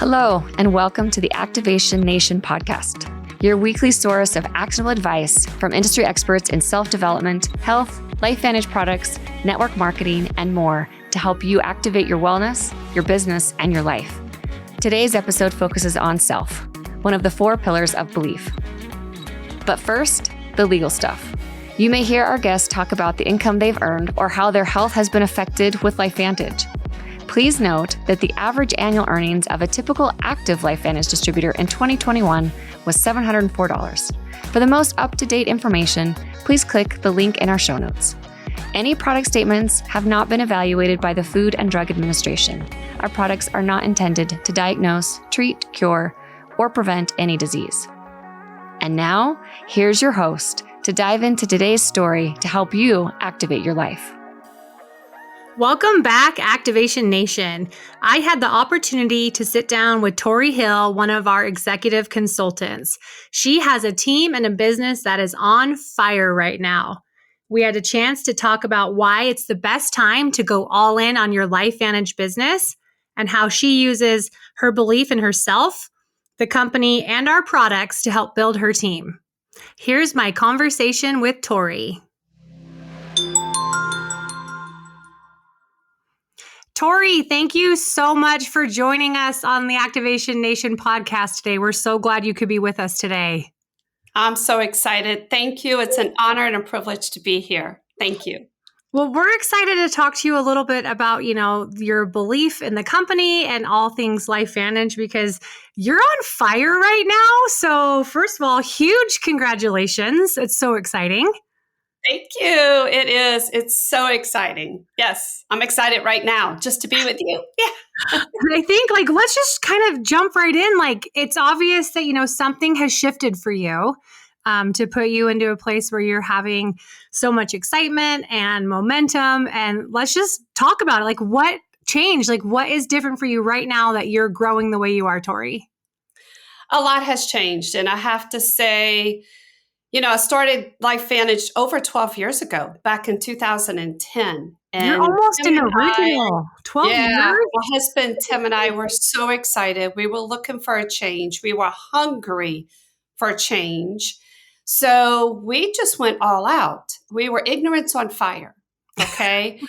Hello, and welcome to the Activation Nation podcast, your weekly source of actionable advice from industry experts in self-development, health, LifeVantage products, network marketing, and more to help you activate your wellness, your business, and your life. Today's episode focuses on self, one of the 4 pillars of belief. But first, the legal stuff. You may hear our guests talk about the income they've earned or how their health has been affected with LifeVantage. Please note that the average annual earnings of a typical active LifeVantage distributor in 2021 was $704. For the most up-to-date information, please click the link in our show notes. Any product statements have not been evaluated by the Food and Drug Administration. Our products are not intended to diagnose, treat, cure, or prevent any disease. And now, here's your host to dive into today's story to help you activate your life. Welcome back, Activation Nation. I had the opportunity to sit down with Tori Hill, one of our executive consultants. She has a team and a business that is on fire right now. We had a chance to talk about why it's the best time to go all in on your LifeVantage business and how she uses her belief in herself, the company, and our products to help build her team. Here's my conversation with Tori. Tori, thank you so much for joining us on the Activation Nation podcast today. We're so glad you could be with us today. I'm so excited. Thank you. It's an honor and a privilege to be here. Thank you. Well, we're excited to talk to you a little bit about, your belief in the company and all things LifeVantage because you're on fire right now. So first of all, huge congratulations. It's so exciting. Thank you. It is. It's so exciting. Yes, I'm excited right now just to be with you. Yeah. I think let's just kind of jump right in. It's obvious that, something has shifted for you to put you into a place where you're having so much excitement and momentum. And let's just talk about it. What changed? What is different for you right now that you're growing the way you are, Tori? A lot has changed. And I have to say, I started LifeVantage over 12 years ago, back in 2010. And you're almost an original. 12 years? My husband, Tim, and I were so excited. We were looking for a change. We were hungry for change. So we just went all out. We were ignorance on fire. Okay.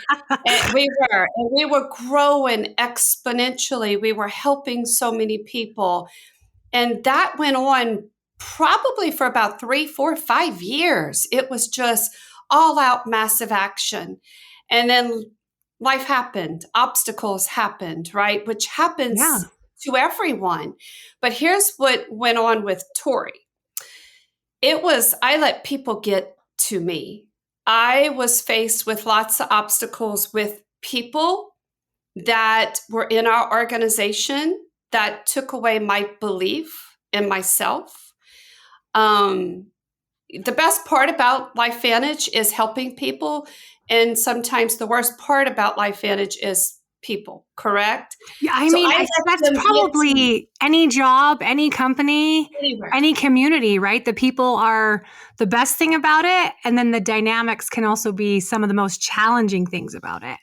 And we were growing exponentially. We were helping so many people. And that went on probably for about 3, 4, 5 years. It was just all out massive action. And then life happened, obstacles happened, right? Which happens to everyone. But here's what went on with Tori. I let people get to me. I was faced with lots of obstacles with people that were in our organization that took away my belief in myself. The best part about LifeVantage is helping people. And sometimes the worst part about LifeVantage is people, correct? Yeah, I mean, that's probably any job, any company, anywhere. Any community, right? The people are the best thing about it. And then the dynamics can also be some of the most challenging things about it.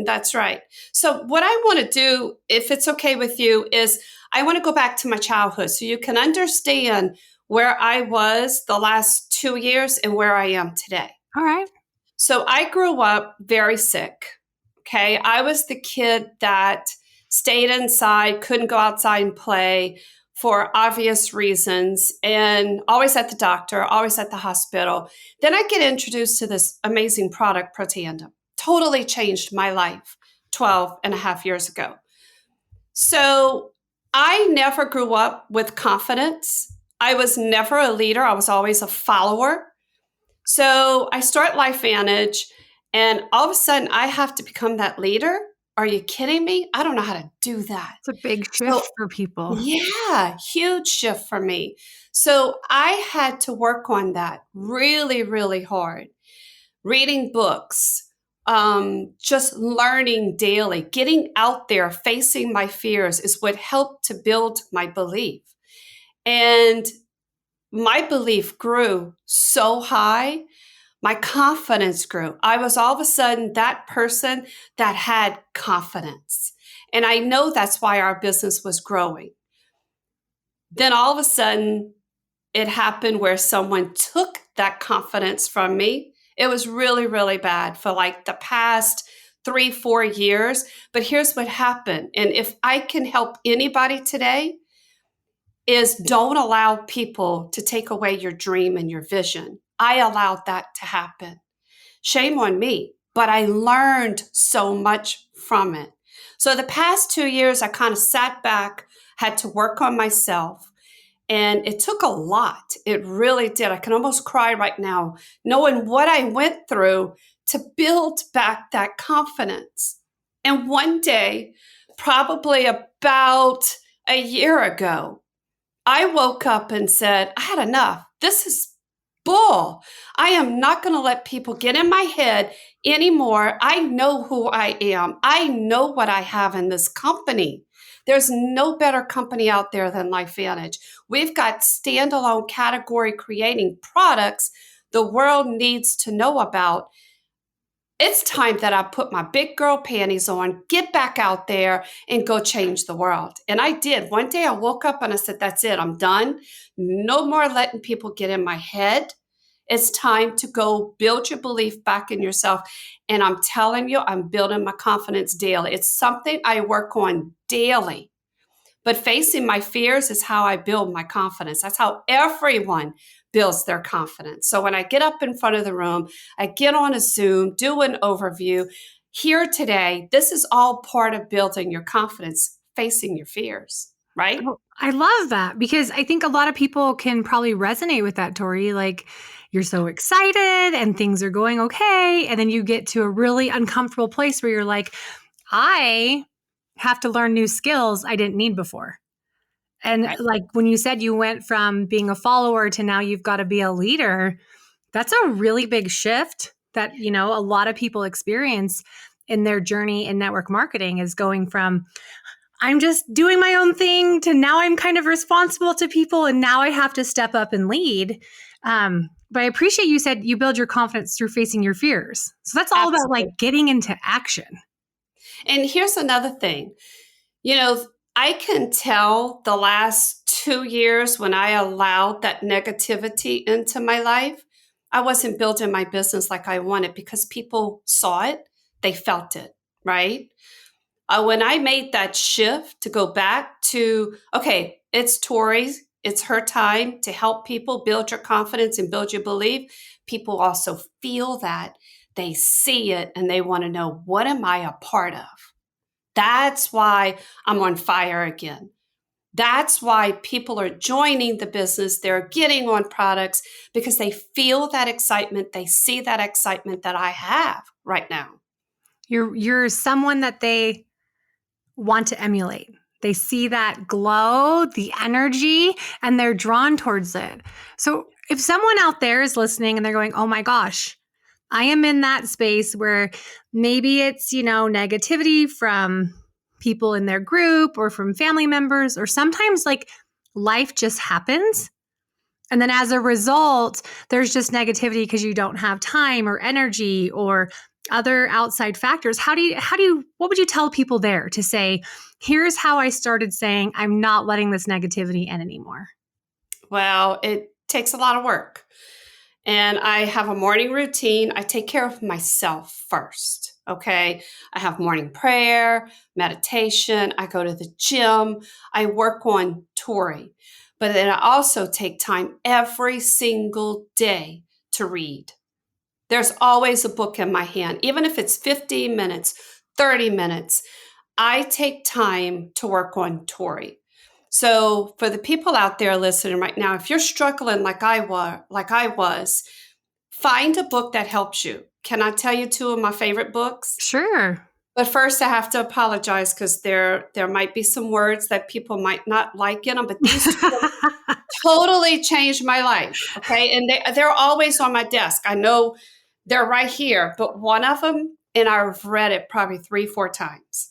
That's right. So what I want to do, if it's okay with you, is I want to go back to my childhood so you can understand where I was the last 2 years and where I am today. All right. So I grew up very sick. Okay. I was the kid that stayed inside, couldn't go outside and play for obvious reasons, and always at the doctor, always at the hospital. Then I get introduced to this amazing product, Proteandum. Totally changed my life 12 and a half years ago. So I never grew up with confidence. I was never a leader. I was always a follower. So I start LifeVantage, and all of a sudden I have to become that leader. Are you kidding me? I don't know how to do that. It's a big shift for people. Yeah, huge shift for me. So I had to work on that really, really hard. Reading books, just learning daily, getting out there, facing my fears is what helped to build my belief. And my belief grew so high, my confidence grew. I was all of a sudden that person that had confidence. And I know that's why our business was growing. Then all of a sudden, it happened where someone took that confidence from me. It was really, really bad for like the past 3-4 years. But here's what happened. And if I can help anybody today, is don't allow people to take away your dream and your vision. I allowed that to happen. Shame on me, but I learned so much from it. So the past 2 years, I kind of sat back, had to work on myself. And it took a lot. It really did. I can almost cry right now, knowing what I went through to build back that confidence. And one day, probably about a year ago, I woke up and said, I had enough. This is bull. I am not going to let people get in my head anymore. I know who I am. I know what I have in this company. There's no better company out there than LifeVantage. We've got standalone category creating products the world needs to know about. It's time that I put my big girl panties on, get back out there and go change the world. And I did. One day I woke up and I said, that's it. I'm done. No more letting people get in my head. It's time to go build your belief back in yourself. And I'm telling you, I'm building my confidence daily. It's something I work on daily. But facing my fears is how I build my confidence. That's how everyone builds their confidence. So when I get up in front of the room, I get on a Zoom, do an overview. Here today, this is all part of building your confidence, facing your fears, right? Oh, I love that because I think a lot of people can probably resonate with that, Tori. Like you're so excited and things are going okay. And then you get to a really uncomfortable place where you're like, I have to learn new skills I didn't need before. And Right. like when you said you went from being a follower to now you've got to be a leader, that's a really big shift that, you know, a lot of people experience in their journey in network marketing is going from I'm just doing my own thing to now I'm kind of responsible to people and now I have to step up and lead. But I appreciate you said you build your confidence through facing your fears. So that's all about Absolutely. like getting into action. And here's another thing. You know, I can tell the last 2 years when I allowed that negativity into my life, I wasn't building my business like I wanted because people saw it, they felt it, right? When I made that shift to go back to, okay, it's Tori's, it's her time to help people build your confidence and build your belief. People also feel that, they see it, and they want to know, what am I a part of? That's why I'm on fire again. That's why people are joining the business. They're getting on products because they feel that excitement. They see that excitement that I have right now. You're someone that they want to emulate. They see that glow, the energy, and they're drawn towards it. So if someone out there is listening and they're going, oh my gosh, I am in that space where maybe it's, you know, negativity from people in their group or from family members, or sometimes like life just happens. And then as a result, there's just negativity because you don't have time or energy or other outside factors. What would you tell people there to say, here's how I started saying, I'm not letting this negativity in anymore? Well, it takes a lot of work. And I have a morning routine. I take care of myself first. Okay. I have morning prayer, meditation. I go to the gym. I work on Tori. But then I also take time every single day to read. There's always a book in my hand, even if it's 15 minutes, 30 minutes. I take time to work on Tori. So for the people out there listening right now, if you're struggling like I was, find a book that helps you. Can I tell you two of my favorite books? Sure. But first, I have to apologize because there might be some words that people might not like in them. But these two totally changed my life. Okay, and they're always on my desk. I know they're right here, but one of them, and I've read it probably 3-4 times.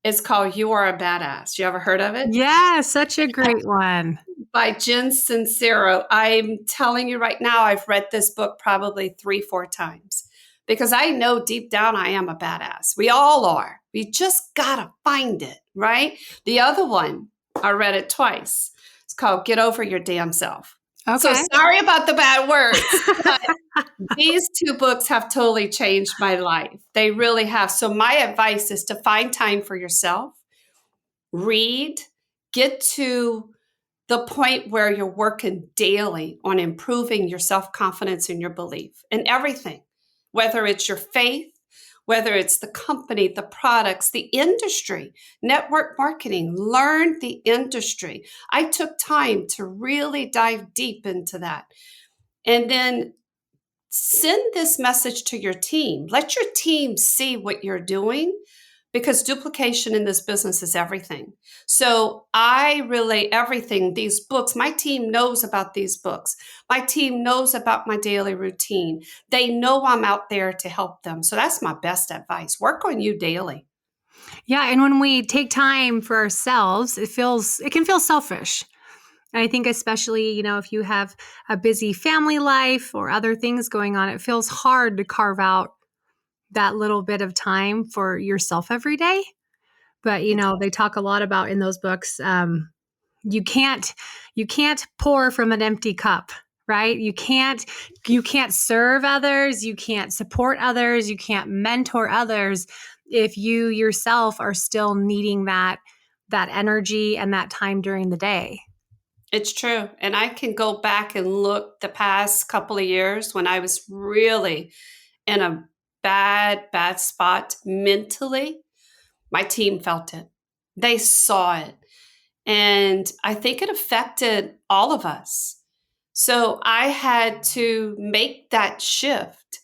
It's called "You Are a Badass." You ever heard of it? Yeah, such a great one. By Jen Sincero. I'm telling you right now, I've read this book probably 3-4 times because I know deep down I am a badass. We all are. We just got to find it, right? The other one, I read it twice. It's called Get Over Your Damn Self. Okay. So sorry about the bad words, but these two books have totally changed my life. They really have. So my advice is to find time for yourself, read, get to the point where you're working daily on improving your self-confidence and your belief in everything, whether it's your faith, whether it's the company, the products, the industry, network marketing, learn the industry. I took time to really dive deep into that. And then send this message to your team. Let your team see what you're doing, because duplication in this business is everything. So I relay everything, these books. My team knows about these books. My team knows about my daily routine. They know I'm out there to help them. So that's my best advice. Work on you daily. Yeah. And when we take time for ourselves, it can feel selfish. And I think especially, if you have a busy family life or other things going on, it feels hard to carve out that little bit of time for yourself every day. But, they talk a lot about in those books, you can't pour from an empty cup, right? You can't serve others. You can't support others. You can't mentor others if you yourself are still needing that energy and that time during the day. It's true. And I can go back and look the past couple of years when I was really in a bad spot mentally. My team felt it. They saw it. And I think it affected all of us. So I had to make that shift.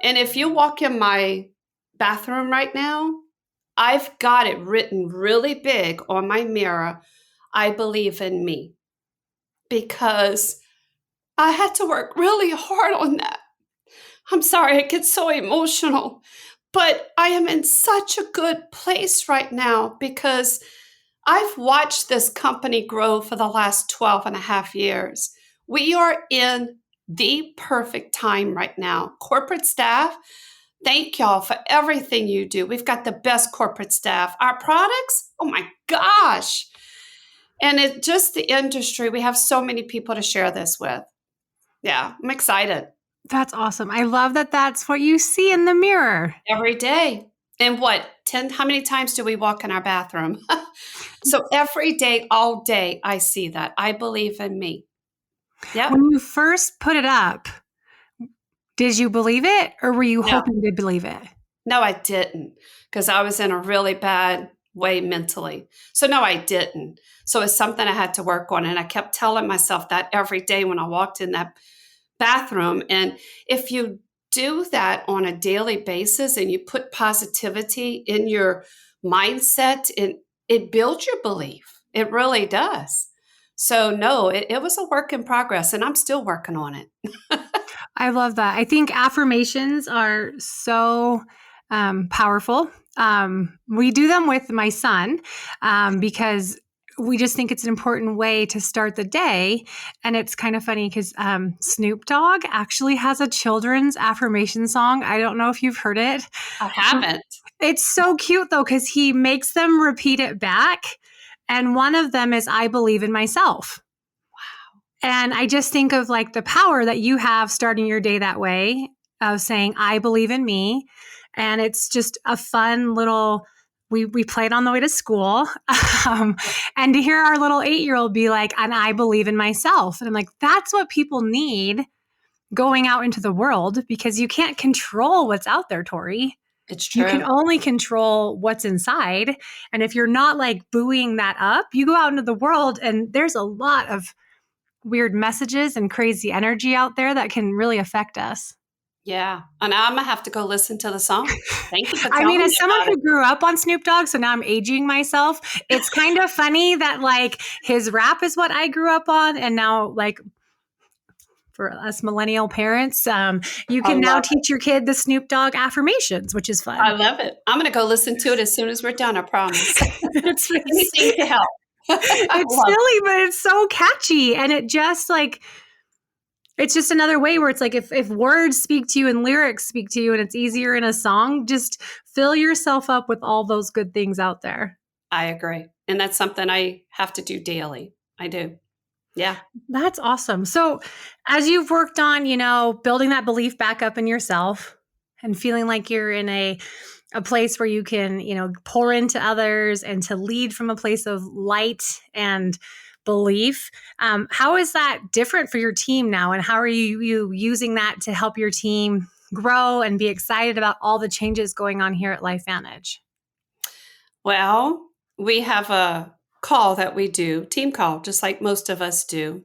And if you walk in my bathroom right now, I've got it written really big on my mirror, I believe in me. Because I had to work really hard on that. I'm sorry, I get so emotional, but I am in such a good place right now because I've watched this company grow for the last 12 and a half years. We are in the perfect time right now. Corporate staff, thank y'all for everything you do. We've got the best corporate staff. Our products, oh my gosh. And it's just the industry. We have so many people to share this with. Yeah, I'm excited. That's awesome. I love that that's what you see in the mirror. Every day. And how many times do we walk in our bathroom? So every day, all day, I see that. I believe in me. Yeah. When you first put it up, did you believe it or were you hoping to believe it? No, I didn't, because I was in a really bad way mentally. So no, I didn't. So it's something I had to work on. And I kept telling myself that every day when I walked in that bathroom. And if you do that on a daily basis and you put positivity in your mindset, it builds your belief. It really does. So no, it was a work in progress and I'm still working on it. I love that. I think affirmations are so powerful. We do them with my son because we just think it's an important way to start the day. And it's kind of funny because Snoop Dogg actually has a children's affirmation song. I don't know if you've heard it. I haven't. It's so cute though, because he makes them repeat it back. And one of them is, I believe in myself. Wow. And I just think of like the power that you have starting your day that way of saying, I believe in me. And it's just a fun little, we play it on the way to school. And to hear our little 8-year-old be like, and I believe in myself. And I'm like, that's what people need going out into the world, because you can't control what's out there, Tori. It's true. You can only control what's inside. And if you're not like buoying that up, you go out into the world and there's a lot of weird messages and crazy energy out there that can really affect us. Yeah. And I'm going to have to go listen to the song. Thank you for telling me. As someone who grew up on Snoop Dogg, so now I'm aging myself, it's kind of funny that like his rap is what I grew up on. And now like for us millennial parents, you can now teach your kid the Snoop Dogg affirmations, which is fun. I love it. I'm going to go listen to it as soon as we're done, I promise. Anything to help. It's silly, but it's so catchy. And it just like, it's just another way where it's like, if words speak to you and lyrics speak to you and it's easier in a song, just fill yourself up with all those good things out there. I agree. And that's something I have to do daily. I do. Yeah. That's awesome. So as you've worked on, building that belief back up in yourself and feeling like you're in a place where you can, pour into others and to lead from a place of light and belief. How is that different for your team now? And how are you using that to help your team grow and be excited about all the changes going on here at LifeVantage? Well, we have a call that we do, team call, just like most of us do.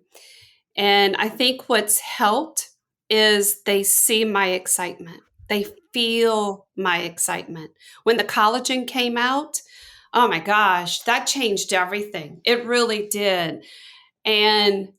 And I think what's helped is they see my excitement. They feel my excitement. When the collagen came out, oh my gosh, that changed everything. It really did. And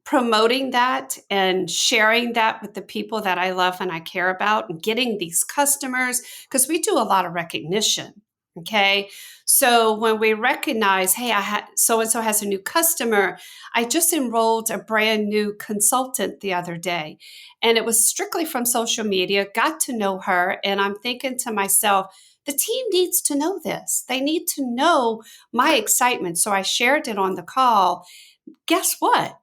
promoting that and sharing that with the people that I love and I care about and getting these customers, because we do a lot of recognition. Okay. So when we recognize, hey, I had so and so has a new customer, I just enrolled a brand new consultant the other day, and it was strictly from social media, got to know her. And I'm thinking to myself, the team needs to know this. They need to know my excitement. So I shared it on the call. Guess what?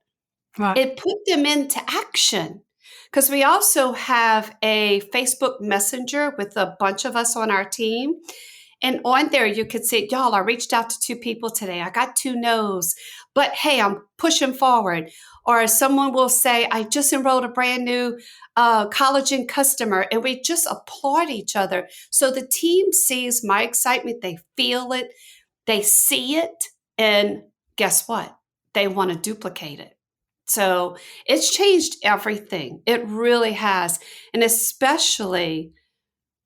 Right. It put them into action, because we also have a Facebook Messenger with a bunch of us on our team. And on there, you could say, y'all, I reached out to 2 people today. I got 2 no's, but hey, I'm pushing forward. Or someone will say, I just enrolled a brand new collagen customer, and we just applaud each other. So the team sees my excitement. They feel it. They see it. And guess what? They want to duplicate it. So it's changed everything. It really has. And especially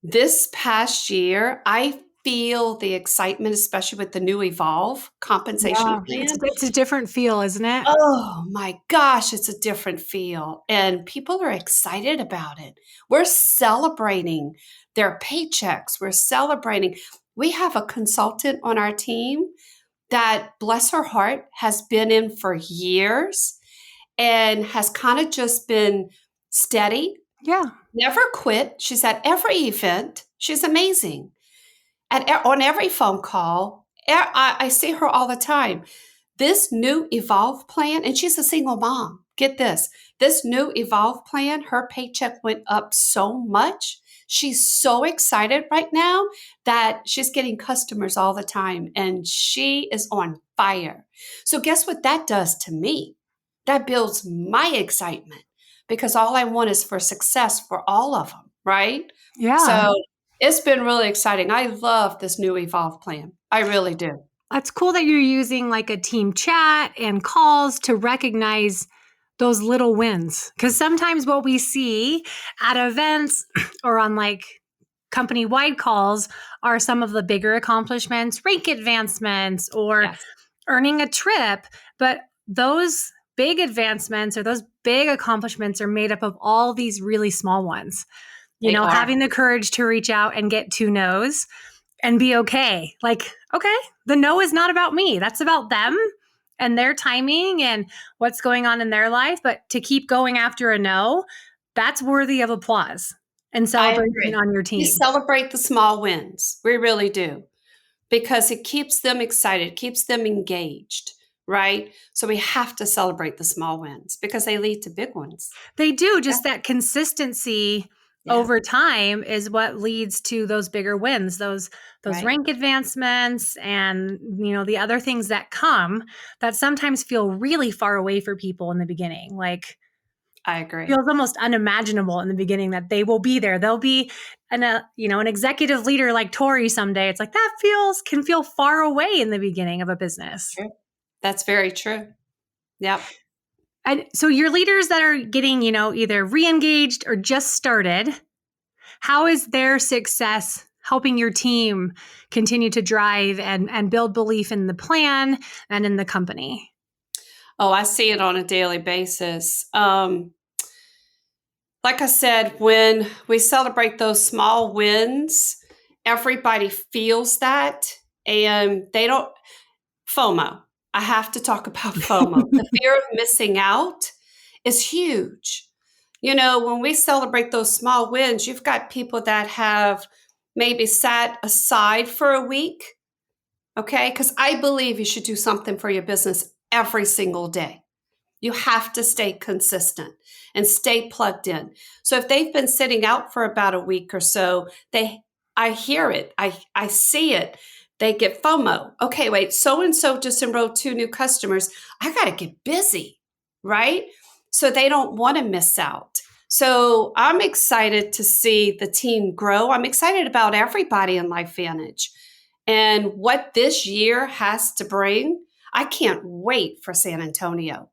this past year, I feel the excitement, especially with the new Evolve compensation Yeah. plan. It's a different feel, isn't it? Oh my gosh, it's a different feel. And people are excited about it. We're celebrating their paychecks. We're celebrating. We have a consultant on our team that, bless her heart, has been in for years and has kind of just been steady, Yeah. never quit. She's at every event. She's amazing. On every phone call, I see her all the time. This new Evolve plan, and she's a single mom. Get this new Evolve plan, her paycheck went up so much. She's so excited right now that she's getting customers all the time, and she is on fire. So, guess what that does to me? That builds my excitement, because all I want is for success for all of them, right? Yeah. So, it's been really exciting. I love this new Evolve plan. I really do. That's cool that you're using like a team chat and calls to recognize those little wins. Because sometimes what we see at events or on like company wide calls are some of the bigger accomplishments, rank advancements, or Yes, earning a trip. But those big advancements or those big accomplishments are made up of all these really small ones. they are. Having the courage to reach out and get 2 no's and be okay. Like, okay, the no is not about me. That's about them and their timing and what's going on in their life. But to keep going after a no, that's worthy of applause and I celebration agree. on your We team. celebrate the small wins. We really do, because it keeps them excited, keeps them engaged, right? So we have to celebrate the small wins because they lead to big ones. They do. Yeah. Just that consistency Yeah. over time is what leads to those bigger wins, those Right. rank advancements and the other things that come that sometimes feel really far away for people in the beginning. Like I agree. feels almost unimaginable in the beginning that they will be there. They'll be an executive leader like Tori someday. It's like that can feel far away in the beginning of a business. True. That's very true. Yep. And so your leaders that are getting, either re-engaged or just started, how is their success helping your team continue to drive and build belief in the plan and in the company? Oh, I see it on a daily basis. Like I said, when we celebrate those small wins, everybody feels that, and they don't FOMO. I have to talk about FOMO. The fear of missing out is huge. When we celebrate those small wins, you've got people that have maybe sat aside for a week, okay? Because I believe you should do something for your business every single day. You have to stay consistent and stay plugged in. So if they've been sitting out for about a week or so, I hear it. I see it. They get FOMO. Okay, wait, so-and-so just enrolled 2 new customers. I got to get busy, right? So they don't want to miss out. So I'm excited to see the team grow. I'm excited about everybody in LifeVantage and what this year has to bring. I can't wait for San Antonio.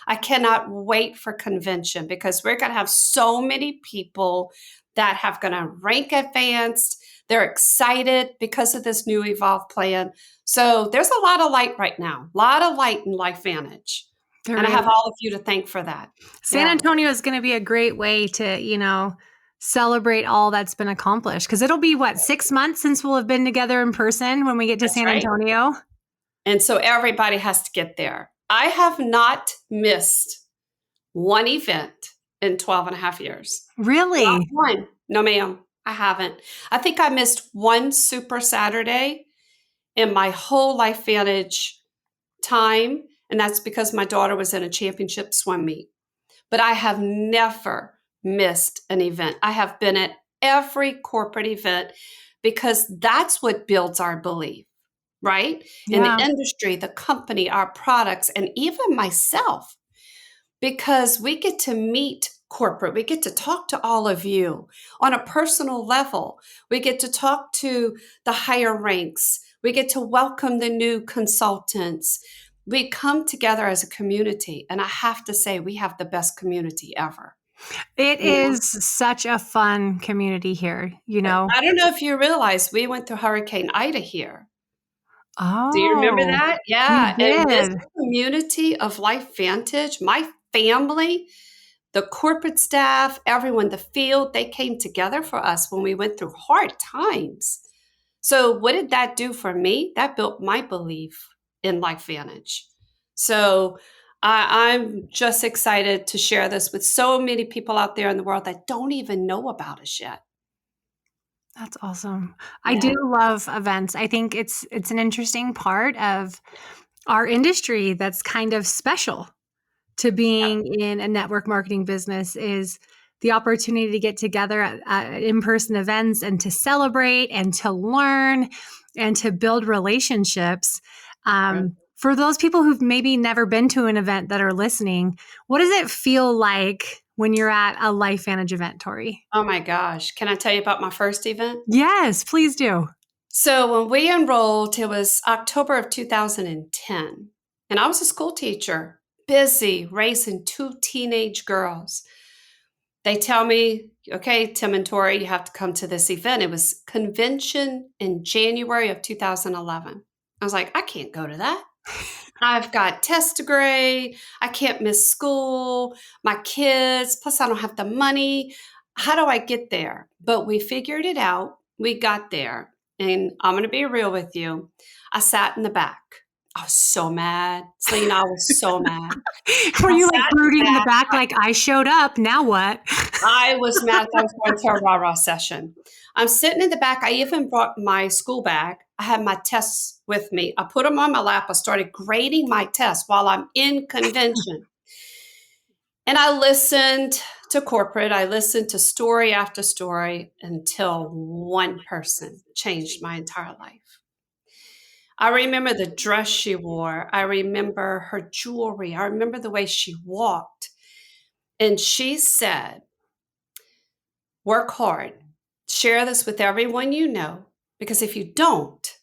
I cannot wait for convention because we're going to have so many people that have going to rank advanced. They're excited because of this new Evolve plan. So there's a lot of light right now, a lot of light in LifeVantage. And I have all of you to thank for that. San Antonio is going to be a great way to, celebrate all that's been accomplished. Because it'll be, 6 months since we'll have been together in person when we get to San Antonio? And so everybody has to get there. I have not missed one event in 12 and a half years. Really? Not one. No, ma'am, I haven't. I think I missed one Super Saturday in my whole LifeVantage time. And that's because my daughter was in a championship swim meet. But I have never missed an event. I have been at every corporate event because that's what builds our belief, right? In the industry, the company, our products, and even myself, because we get to meet corporate. We get to talk to all of you on a personal level. We get to talk to the higher ranks. We get to welcome the new consultants. We come together as a community, and I have to say, we have the best community ever. It is such a fun community here, I don't know if you realize we went through Hurricane Ida here. Oh. Do you remember that? Yeah. We did. And this community of LifeVantage, my family, the corporate staff, everyone, the field, they came together for us when we went through hard times. So what did that do for me? That built my belief in LifeVantage. So I'm just excited to share this with so many people out there in the world that don't even know about us yet. That's awesome. I do love events. I think it's an interesting part of our industry that's kind of special to being in a network marketing business is the opportunity to get together at in-person events and to celebrate and to learn and to build relationships. For those people who've maybe never been to an event that are listening, what does it feel like when you're at a LifeVantage event, Tori? Oh my gosh. Can I tell you about my first event? Yes, please do. So when we enrolled, it was October of 2010. And I was a school teacher, busy raising 2 teenage girls. They tell me, okay, Tim and Tori, you have to come to this event. It was convention in January of 2011. I was like, I can't go to that. I've got tests to grade. I can't miss school, my kids, plus I don't have the money. How do I get there? But we figured it out. We got there. And I'm going to be real with you. I sat in the back. I was so mad. Selena, I was so mad. Were you like brooding in the back like, I showed up, now what? I was mad. I was going to a rah-rah session. I'm sitting in the back. I even brought my school bag. I had my tests with me. I put them on my lap. I started grading my tests while I'm in convention. And I listened to corporate. I listened to story after story until one person changed my entire life. I remember the dress she wore. I remember her jewelry. I remember the way she walked. And she said, work hard. Share this with everyone you know, because if you don't,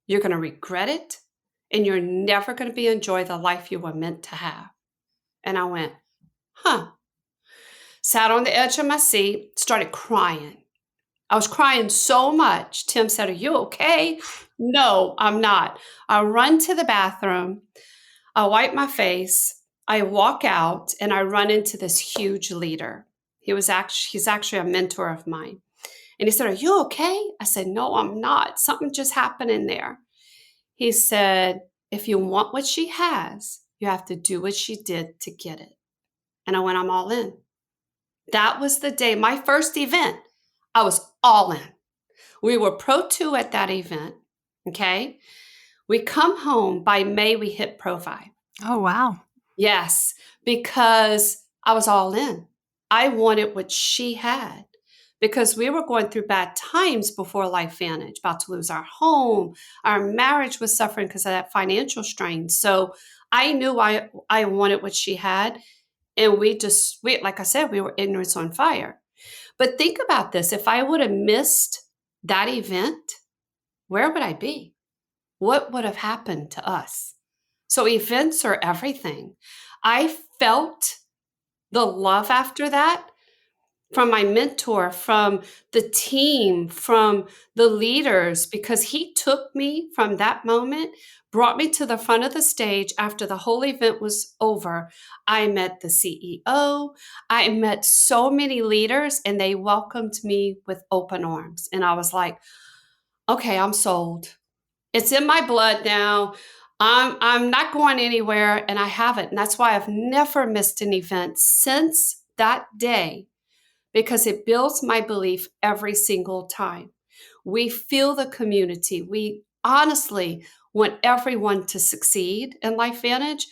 you're going to regret it and you're never going to enjoy the life you were meant to have. And I went, sat on the edge of my seat, started crying. I was crying so much. Tim said, are you okay? No, I'm not. I run to the bathroom. I wipe my face. I walk out and I run into this huge leader. He's actually a mentor of mine. And he said, are you okay? I said, no, I'm not. Something just happened in there. He said, if you want what she has, you have to do what she did to get it. And I went, I'm all in. That was the day, my first event, I was all in. We were Pro 2 at that event, okay? We come home, by May, we hit Pro 5. Oh, wow. Yes, because I was all in. I wanted what she had because we were going through bad times before LifeVantage, about to lose our home. Our marriage was suffering because of that financial strain. So I knew I wanted what she had. And we like I said, we were ignorance on fire. But think about this. If I would have missed that event, where would I be? What would have happened to us? So events are everything. I felt the love after that from my mentor, from the team, from the leaders, because he took me from that moment, brought me to the front of the stage after the whole event was over. I met the CEO. I met so many leaders, and they welcomed me with open arms. And I was like, okay, I'm sold. It's in my blood now. I'm not going anywhere, and I haven't. And that's why I've never missed an event since that day, because it builds my belief every single time. We feel the community. We honestly want everyone to succeed in LifeVantage.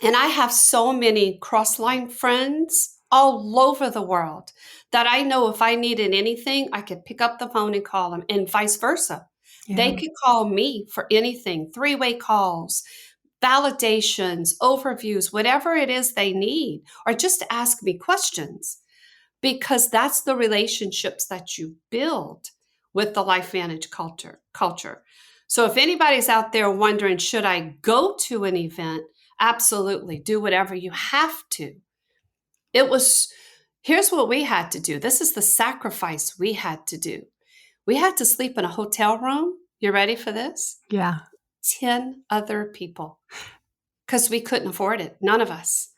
And I have so many cross-line friends all over the world that I know if I needed anything, I could pick up the phone and call them, and vice versa. Yeah. They could call me for anything, three-way calls, validations, overviews, whatever it is they need, or just ask me questions, because that's the relationships that you build with the LifeVantage culture. So if anybody's out there wondering, should I go to an event? Absolutely. Do whatever you have to. Here's what we had to do. This is the sacrifice we had to do. We had to sleep in a hotel room. You ready for this? Yeah. 10 other people, because we couldn't afford it. None of us.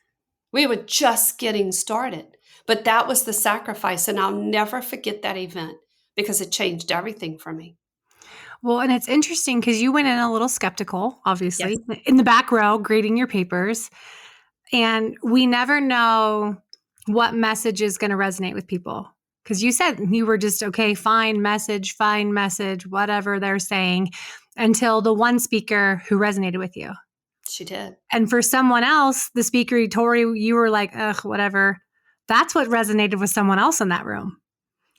We were just getting started. But that was the sacrifice. And I'll never forget that event because it changed everything for me. Well, and it's interesting because you went in a little skeptical, Yes. obviously, in the back row, grading your papers. And we never know what message is going to resonate with people. Because you said you were just, okay, fine message, whatever they're saying, until the one speaker who resonated with you. She did. And for someone else, the speaker, Tori, you were like, ugh, whatever. That's what resonated with someone else in that room.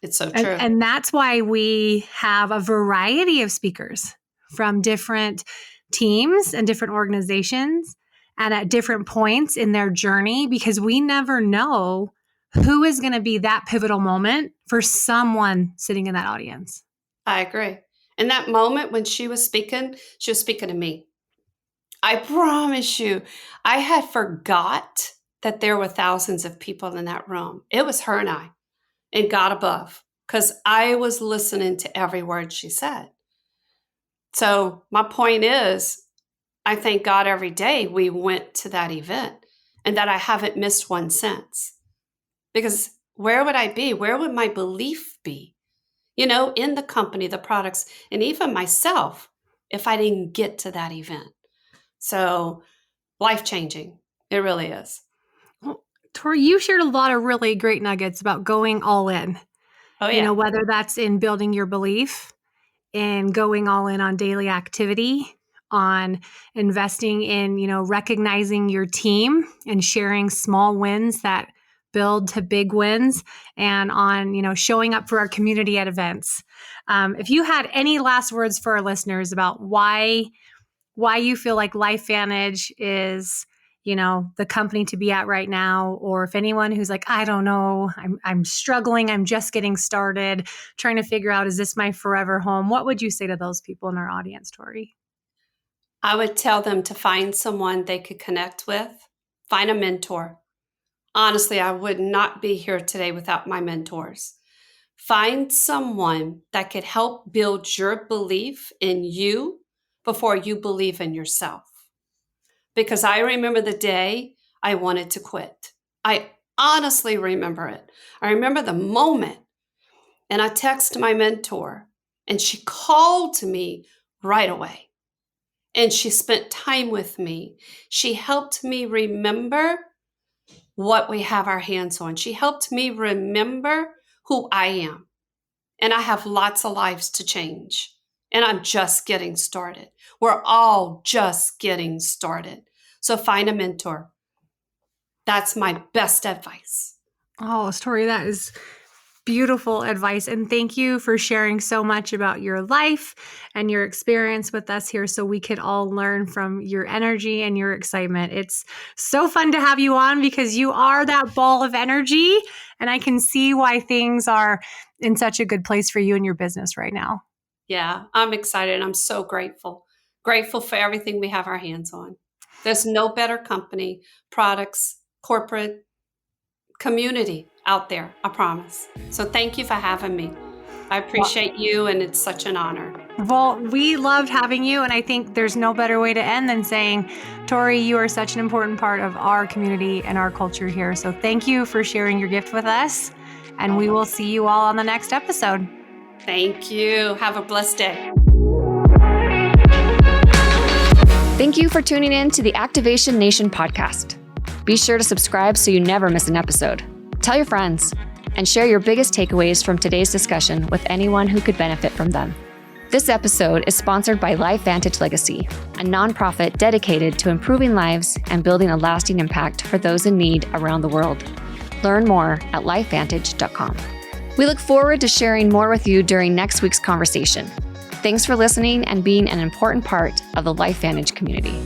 It's so true. And that's why we have a variety of speakers from different teams and different organizations and at different points in their journey, because we never know who is going to be that pivotal moment for someone sitting in that audience. I agree. In that moment when she was speaking to me. I promise you, I had forgot that there were thousands of people in that room. It was her and I, and God above, because I was listening to every word she said. So my point is, I thank God every day we went to that event and that I haven't missed one since. Because where would I be? Where would my belief be? In the company, the products, and even myself, if I didn't get to that event. So life-changing. It really is. Well, Tori, you shared a lot of really great nuggets about going all in. Oh, yeah. Whether that's in building your belief, in going all in on daily activity, on investing in, recognizing your team and sharing small wins that build to big wins, and on, showing up for our community at events. If you had any last words for our listeners about why you feel like LifeVantage is, the company to be at right now, or if anyone who's like, I don't know, I'm struggling, I'm just getting started, trying to figure out, is this my forever home? What would you say to those people in our audience, Tori? I would tell them to find someone they could connect with, find a mentor. Honestly, I would not be here today without my mentors. Find someone that could help build your belief in you before you believe in yourself. Because I remember the day I wanted to quit. I honestly remember it. I remember the moment, and I texted my mentor, and she called to me right away. And she spent time with me. She helped me remember what we have our hands on. She helped me remember who I am. And I have lots of lives to change. And I'm just getting started. We're all just getting started. So find a mentor. That's my best advice. Oh, Tori, that is beautiful advice. And thank you for sharing so much about your life and your experience with us here so we could all learn from your energy and your excitement. It's so fun to have you on because you are that ball of energy. And I can see why things are in such a good place for you and your business right now. Yeah, I'm excited. I'm so grateful. Grateful for everything we have our hands on. There's no better company, products, corporate, community out there, I promise. So thank you for having me. I appreciate you, and it's such an honor. Well, we loved having you, and I think there's no better way to end than saying, Tori, you are such an important part of our community and our culture here. So thank you for sharing your gift with us, and we will see you all on the next episode. Thank you. Have a blessed day. Thank you for tuning in to the Activation Nation podcast. Be sure to subscribe so you never miss an episode. Tell your friends and share your biggest takeaways from today's discussion with anyone who could benefit from them. This episode is sponsored by LifeVantage Legacy, a nonprofit dedicated to improving lives and building a lasting impact for those in need around the world. Learn more at lifevantage.com. We look forward to sharing more with you during next week's conversation. Thanks for listening and being an important part of the LifeVantage community.